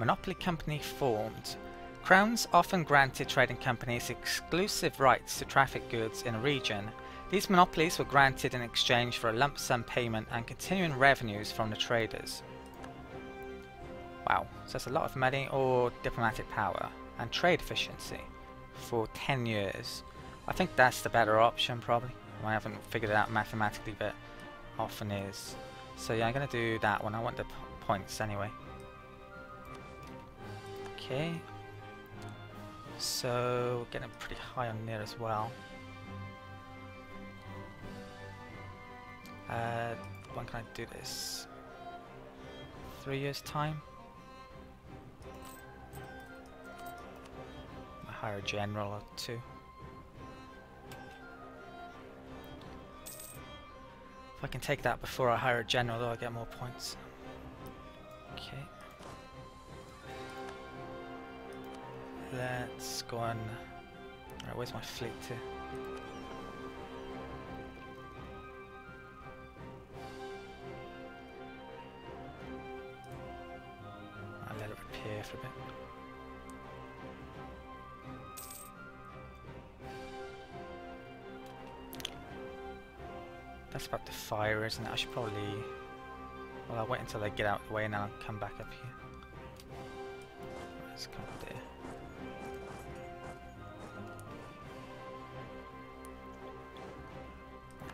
Monopoly company formed. Crowns often granted trading companies exclusive rights to traffic goods in a region. These monopolies were granted in exchange for a lump sum payment and continuing revenues from the traders. Wow, so that's a lot of money or diplomatic power and trade efficiency for 10 years. I think that's the better option probably. I haven't figured it out mathematically, but often is. So yeah, I'm going to do that one. I want the points anyway. Okay. So getting pretty high on there as well. When can I do this? 3 years time? I hire a general or two. If I can take that before I hire a general, though, I'll get more points. Okay. Let's go on. Alright, where's my fleet to? I'll let it repair for a bit. That's about the fire, isn't it? I should probably... Well, I'll wait until they get out of the way and then I'll come back up here. Let's come up there.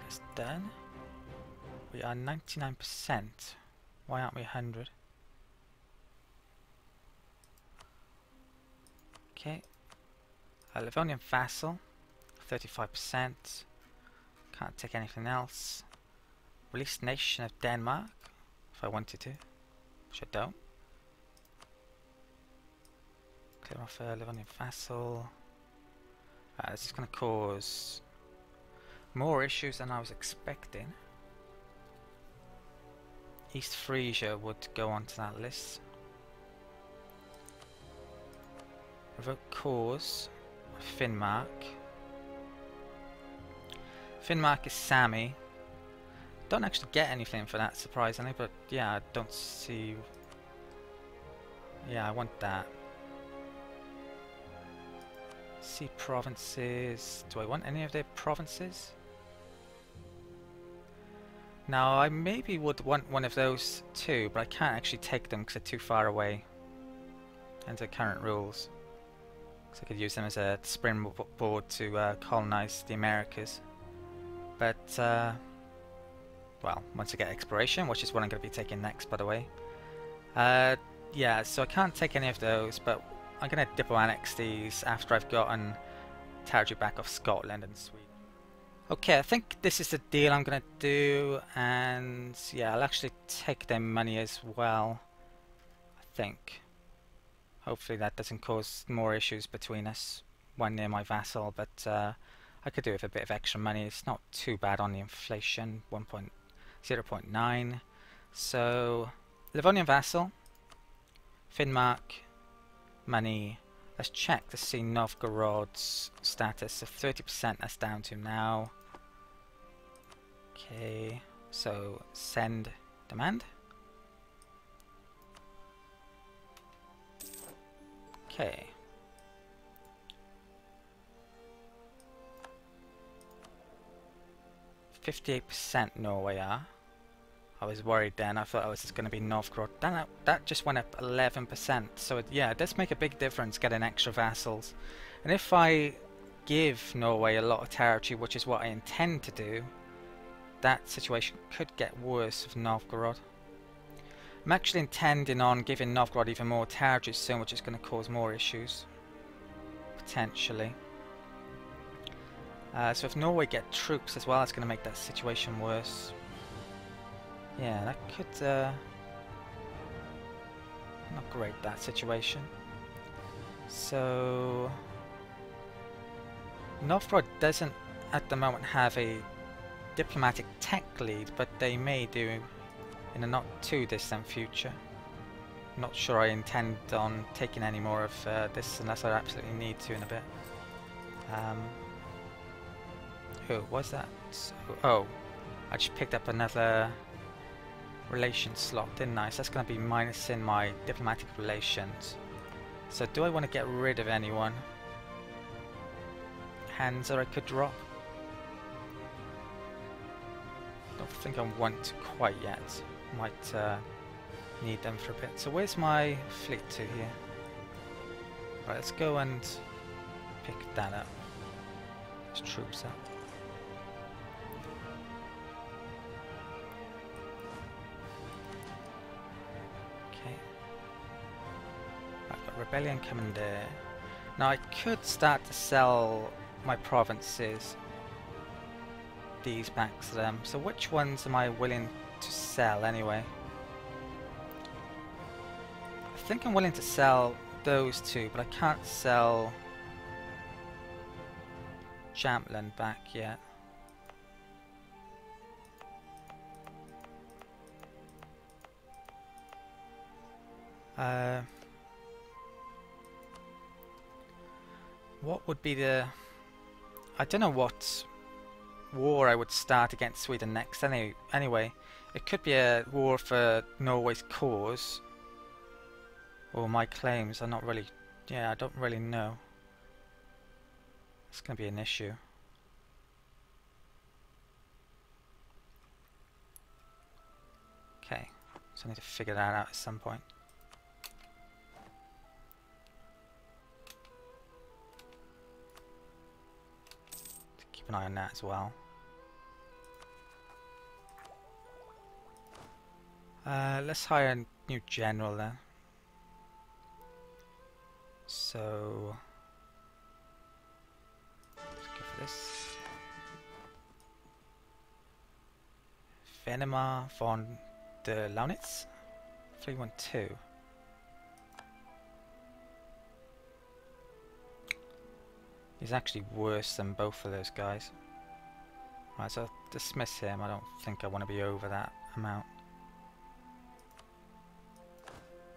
That's done. We are 99%. Why aren't we 100? Okay. A Livonian vassal, 35%. Can't take anything else. Release nation of Denmark, if I wanted to, which I don't. Clear off a Livonian vassal. This is going to cause more issues than I was expecting. East Frisia would go onto that list. Revoke cause of Finnmark. Finnmark is Sami. Don't actually get anything for that, surprisingly, but yeah, I don't see... Yeah, I want that. See provinces. Do I want any of their provinces? Now, I maybe would want one of those too, but I can't actually take them because they're too far away under current rules. So I could use them as a springboard to colonize the Americas. But, well, once I get exploration, which is what I'm going to be taking next, by the way. Yeah, so I can't take any of those, but I'm going to diplo-annex these after I've gotten territory back off Scotland and Sweden. Okay, I think this is the deal I'm going to do, and yeah, I'll actually take their money as well, I think. Hopefully that doesn't cause more issues between us, one near my vassal, but I could do with a bit of extra money. It's not too bad on the inflation, 0.9. So, Livonian vassal, Finnmark, money. Let's check to see Novgorod's status. So 30% that's down to now. Okay, so send demand. Okay. %58% Norway are. I was worried then. I thought it was just going to be Novgorod. That just went up 11%. So yeah, it does make a big difference getting extra vassals. And if I give Norway a lot of territory, which is what I intend to do, that situation could get worse with Novgorod. I'm actually intending on giving Novgorod even more territory soon, which is going to cause more issues. Potentially. So if Norway get troops as well, it's going to make that situation worse. Yeah, that could... not great, that situation. So... Novgorod doesn't at the moment have a diplomatic tech lead, but they may do in a not too distant future. Not sure I intend on taking any more of this unless I absolutely need to in a bit. Who was that? So, oh, I just picked up another relations slot, didn't I? So that's going to be minus in my diplomatic relations. So do I want to get rid of anyone? Hands that I could drop? Don't think I want to quite yet. Might need them for a bit. So where's my fleet to here? Right, let's go and pick that up. There's troops up. Okay. Right, got rebellion coming there. Now I could start to sell my provinces, these back to them. So which ones am I willing to sell anyway? I think I'm willing to sell those two, but I can't sell Champlain back yet. What would be the... I don't know what war I would start against Sweden next anyway. It could be a war for Norway's cause. Or my claims are not really... Yeah, I don't really know. It's going to be an issue. Okay, so I need to figure that out at some point. Keep an eye on that as well. Let's hire a new general then. So let's go for this. Venemar von der Launitz 312. He's actually worse than both of those guys. Right, so I'll dismiss him. I don't think I want to be over that amount.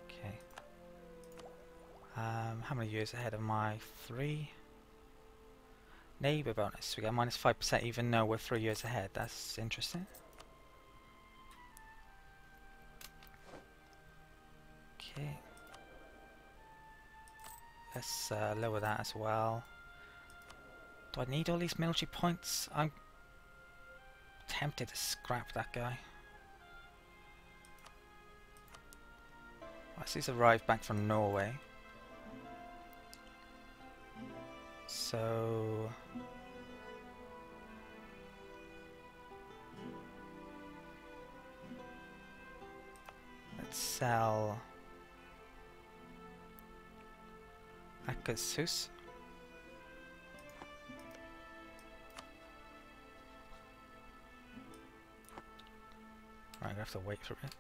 Okay. How many years ahead am I? 3? Neighbour bonus. We get minus 5% even though we're 3 years ahead. That's interesting. Okay. Let's lower that as well. Do I need all these military points? I'm tempted to scrap that guy. Well, he's arrived back from Norway. So let's sell Akasus. Right, I have to wait for it.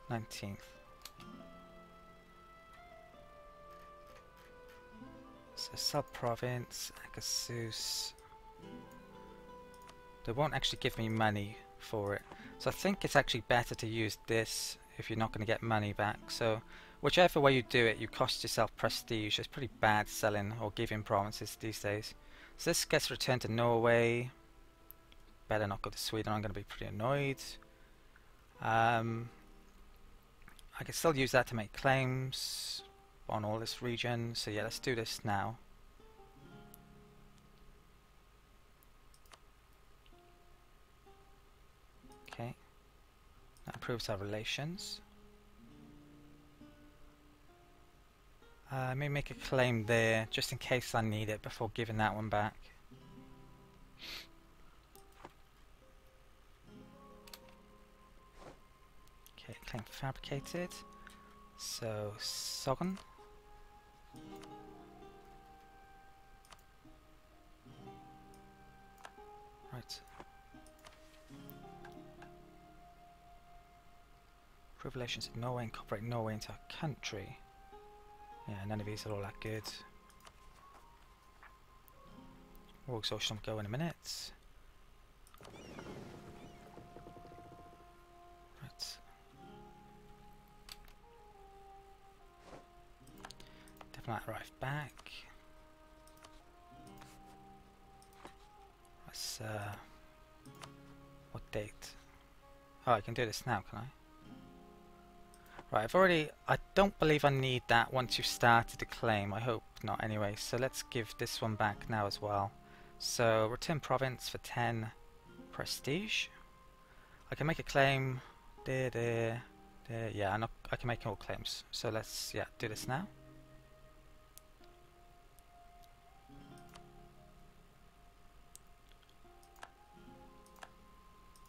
19th. So sub-province, Akasus. They won't actually give me money for it. So I think it's actually better to use this if you're not going to get money back. So whichever way you do it, you cost yourself prestige. It's pretty bad selling or giving provinces these days. So this gets returned to Norway. Better not go to Sweden, I'm going to be pretty annoyed. I can still use that to make claims on all this region. So yeah, let's do this now. Okay, that improves our relations. Let me make a claim there just in case I need it before giving that one back. Okay, claim fabricated. So Sogn. Right. Improve relations with Norway, incorporate Norway into our country. Yeah, none of these are all that good. War exhaustion will go in a minute. Right. Diplomat arrived back. Let's what date. Oh, I can do this now, can I? Right, I don't believe I need that once you've started the claim. I hope not anyway. So let's give this one back now as well. So return province for 10 prestige. I can make a claim there. Yeah, I can make all claims. So let's do this now.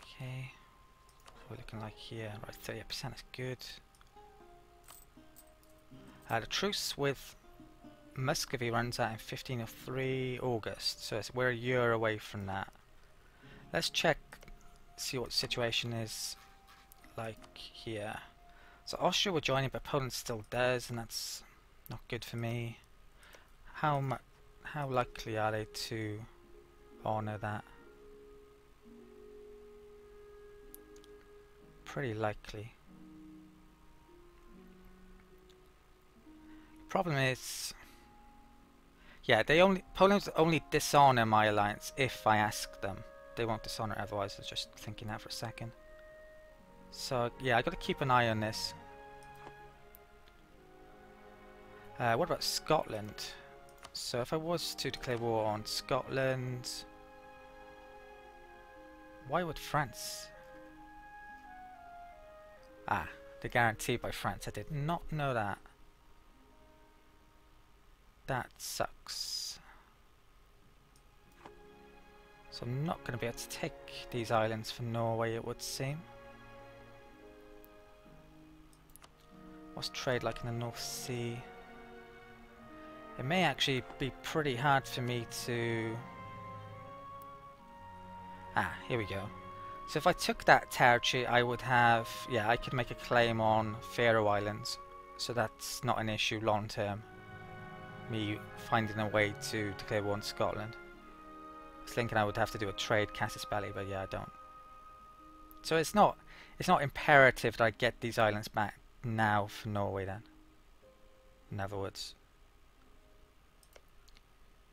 Okay, what we're looking like here. Right, 38% is good. The truce with Muscovy runs out in 15 of 3 August, so we're a year away from that. Let's check, see what the situation is like here. So Austria will join it, but Poland still does, and that's not good for me. How likely are they to honour that? Pretty likely. Problem is, yeah, Poland only dishonour my alliance if I ask them. They won't dishonour it otherwise. I was just thinking that for a second. So yeah, I got to keep an eye on this. What about Scotland? So if I was to declare war on Scotland, why would France? Ah, they're guaranteed by France. I did not know that. That sucks. So I'm not going to be able to take these islands for Norway, it would seem. What's trade like in the North Sea? It may actually be pretty hard for me to... Ah, here we go. So if I took that territory, I would have... Yeah, I could make a claim on Faroe Islands. So that's not an issue long term. Me finding a way to declare war on Scotland. I was thinking I would have to do a trade Casus Belli, but yeah, I don't. So it's not imperative that I get these islands back now for Norway then. In other words.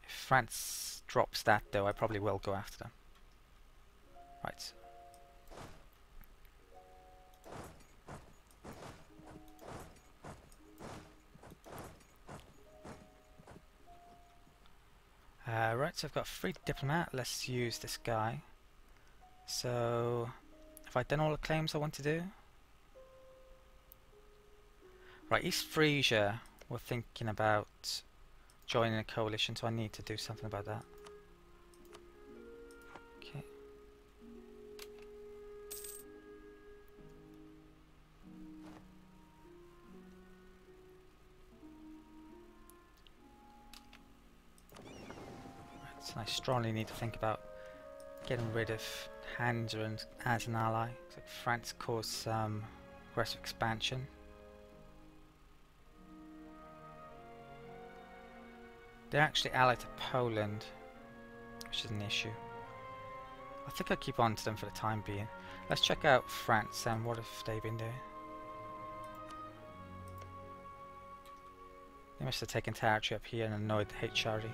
If France drops that though, I probably will go after them. Right. Right, so I've got a free diplomat. Let's use this guy. So, have I done all the claims I want to do? Right, East Frisia, we're thinking about joining a coalition, so I need to do something about that. Okay. So I strongly need to think about getting rid of Hansa as an ally. So France caused some aggressive expansion. They're actually allied to Poland, which is an issue. I think I'll keep on to them for the time being. Let's check out France and what have they been doing. They must have taken territory up here and annoyed the HRD.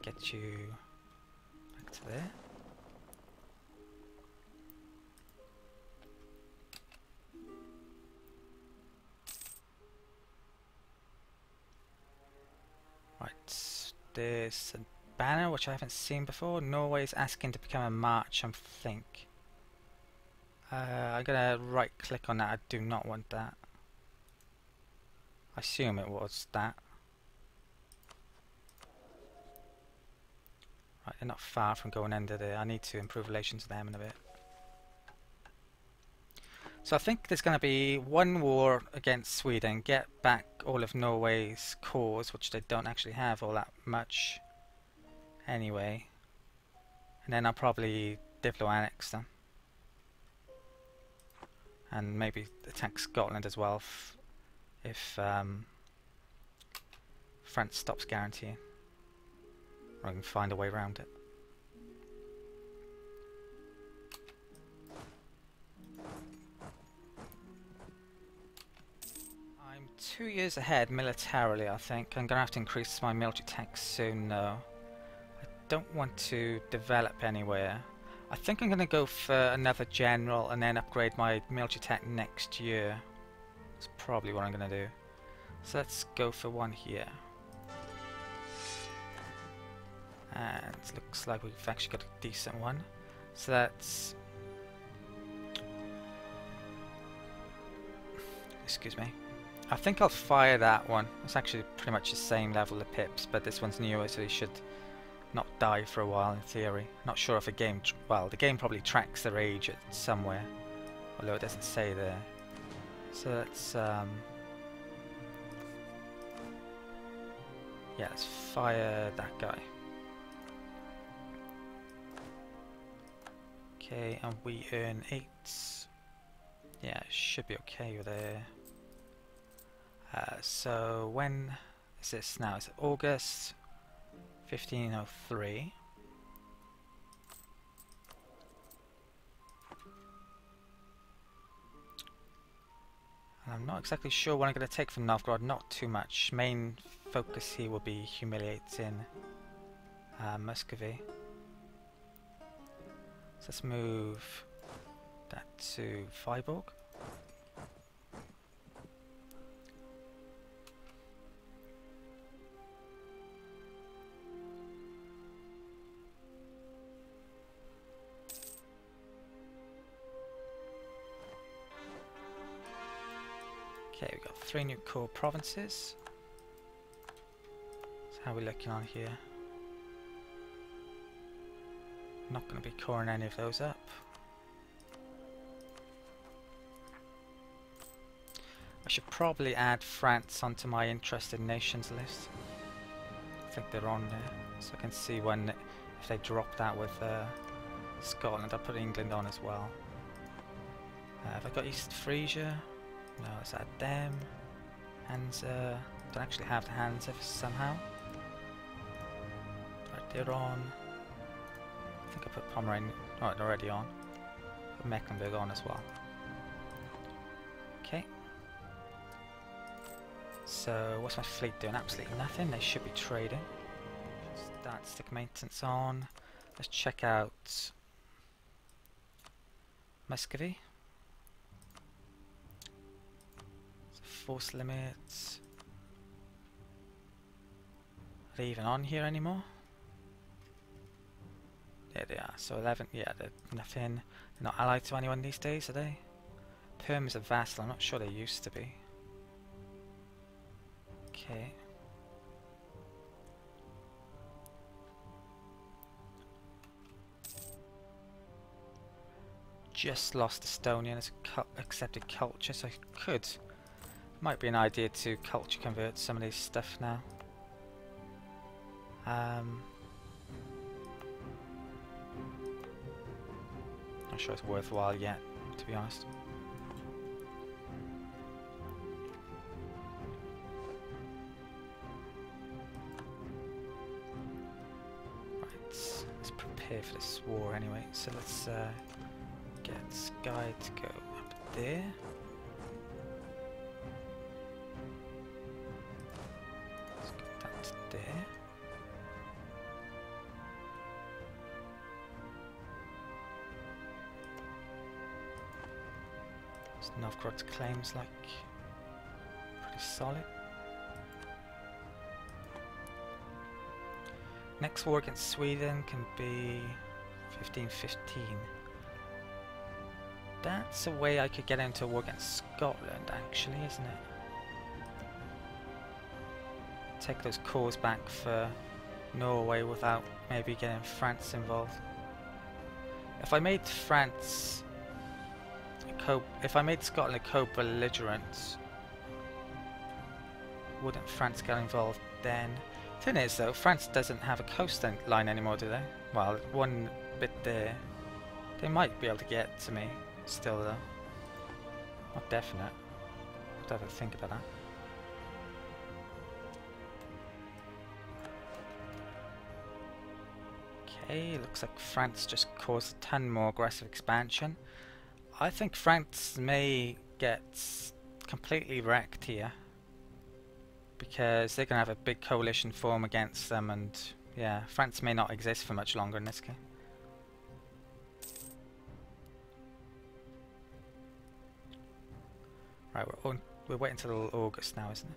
Get you back to there. Right, there's a banner which I haven't seen before. Norway is asking to become a march, I think. I'm gonna right click on that. I do not want that. I assume it was that. Right, they're not far from going under there. I need to improve relations with them in a bit. So I think there's going to be one war against Sweden, get back all of Norway's cores, which they don't actually have all that much anyway. And then I'll probably diplo-annex them. And maybe attack Scotland as well if France stops guaranteeing. Or I can find a way around it. I'm 2 years ahead militarily, I think. I'm gonna have to increase my military tech soon though. I don't want to develop anywhere. I think I'm gonna go for another general and then upgrade my military tech next year. That's probably what I'm gonna do. So let's go for one here. And it looks like we've actually got a decent one. So that's... excuse me. I think I'll fire that one. It's actually pretty much the same level of pips, but this one's newer, so he should not die for a while in theory. Not sure if a game... well, the game probably tracks their age at somewhere. Although it doesn't say there. So let's... yeah, let's fire that guy. Okay, and we earn 8. Yeah, should be okay with there. So when is this now? Is it August 1503? And I'm not exactly sure what I'm going to take from Novgorod. Not too much. Main focus here will be humiliating Muscovy. So let's move that to Viborg. Okay, we've got 3 new core provinces. So how are we looking on here? Not going to be coring any of those up. I should probably add France onto my interested nations list. I think they're on there, so I can see when if they drop that with Scotland. I'll put England on as well. Have I got East Frisia? No, let's add them. Hansa. Don't actually have the Hansa somehow. Right, they're on. I think I put Pomerania. Oh, they're already on. Put Mecklenburg on as well. Okay. So, what's my fleet doing? Absolutely nothing. They should be trading. Start stick maintenance on. Let's check out Muscovy. So force limits. Are they even on here anymore? There they are. So 11, yeah, they're nothing. They're not allied to anyone these days, are they? Perm is a vassal. I'm not sure they used to be. Okay. Just lost Estonian as a accepted culture, so I could. Might be an idea to culture convert some of these stuff now. Not sure it's worthwhile yet, to be honest. Right, let's prepare for this war anyway. So let's get Sky to go up there. Let's get that to there. Novgorod's claims like pretty solid. Next war against Sweden can be 1515. That's a way I could get into a war against Scotland, actually, isn't it? Take those cores back for Norway without maybe getting France involved. If I made France if I made Scotland a co-belligerent, wouldn't France get involved then? Thing is though, France doesn't have a coastline anymore, do they? Well, one bit there. They might be able to get to me still though. Not definite. I'll have to think about that. Okay, looks like France just caused a ton more aggressive expansion. I think France may get completely wrecked here. because they're going to have a big coalition form against them, and yeah, France may not exist for much longer in this case. Right, we're waiting until August now, isn't it?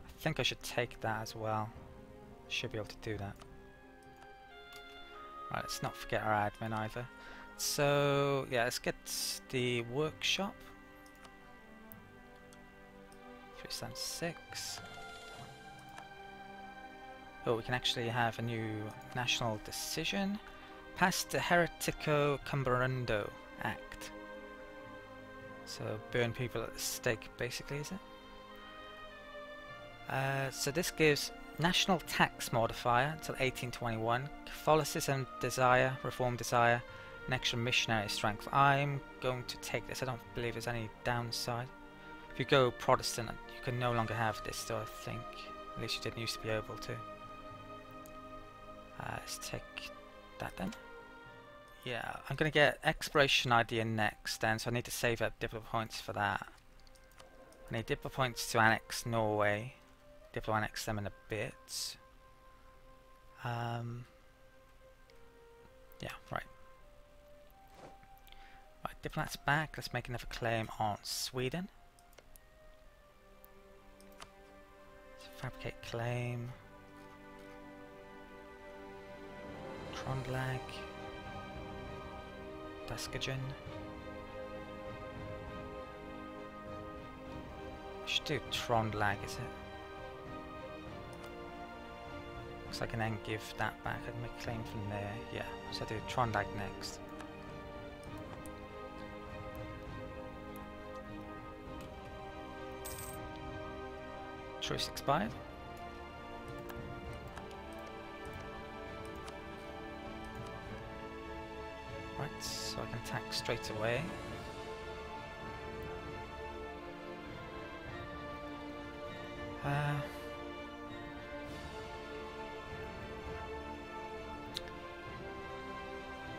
I think I should take that as well. Should be able to do that. Right, let's not forget our admin either. So yeah, let's get the workshop. 376. Oh, we can actually have a new national decision. Pass the Heretico Cumberando Act. So burn people at the stake, basically, is it? So this gives national tax modifier until 1821, Catholicism desire, reform desire, and extra missionary strength. I'm going to take this. I don't believe there's any downside. If you go Protestant, you can no longer have this, though, I think. At least you didn't used to be able to. Let's take that then. Yeah, I'm going to get exploration idea next then, so I need to save up Diplo points for that. I need Diplo points to annex Norway. Diplo annex them in a bit. Yeah, right. Right, diplomats back. Let's make another claim on Sweden. Let's fabricate claim. Trondlag. Daskagen. I should do Trondlag, is it? Because I can then give that back. I can make a claim from there. Yeah, so I do Trondlag next. Truce expired. Right, so I can attack straight away.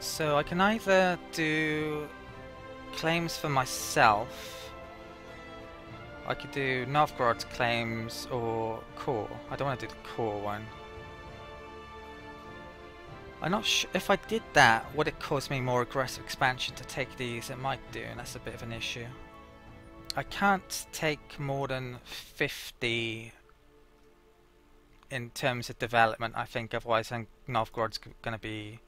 So I can either do claims for myself. I could do Novgorod's claims or core. I don't want to do the core one. I'm not sure if I did that, would it cause me more aggressive expansion to take these? It might do, and that's a bit of an issue. I can't take more than 50 in terms of development, I think, otherwise Novgorod's going to be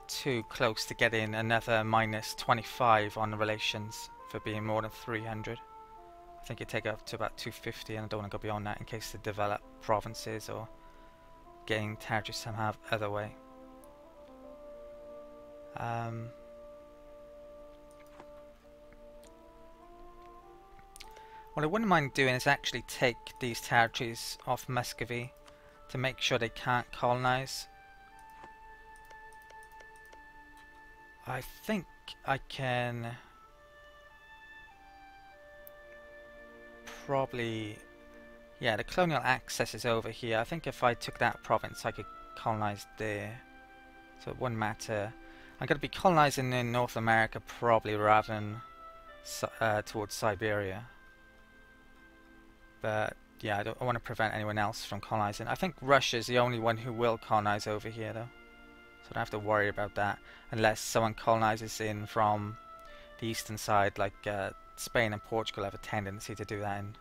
too close to getting another minus 25 on the relations for being more than 300. I think it'd take up to about 250, and I don't want to go beyond that in case they develop provinces or gain territory somehow other way. What I wouldn't mind doing is actually take these territories off Muscovy to make sure they can't colonize. I think I can probably... Yeah, the colonial access is over here. I think if I took that province I could colonize there. So it wouldn't matter. I'm going to be colonizing in North America probably rather than towards Siberia. But yeah, I want to prevent anyone else from colonizing. I think Russia's the only one who will colonize over here though. So I don't have to worry about that. Unless someone colonizes in from the eastern side, like Spain and Portugal have a tendency to do that in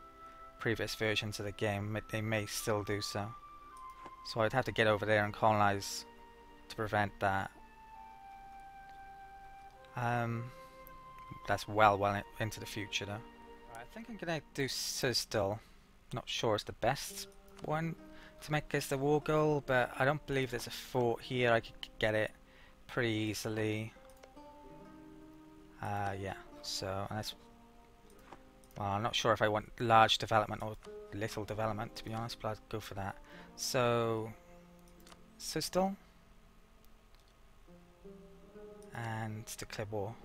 previous versions of the game. They may still do so. So I'd have to get over there and colonize to prevent that. That's well into the future though. Right, I think I'm gonna do Sizdal. Not sure it's the best one to make as the war goal, but I don't believe there's a fort here. I could get it pretty easily. Yeah, so and that's... Well, I'm not sure if I want large development or little development, to be honest, but I'd go for that. So, Sizdal, and declare war.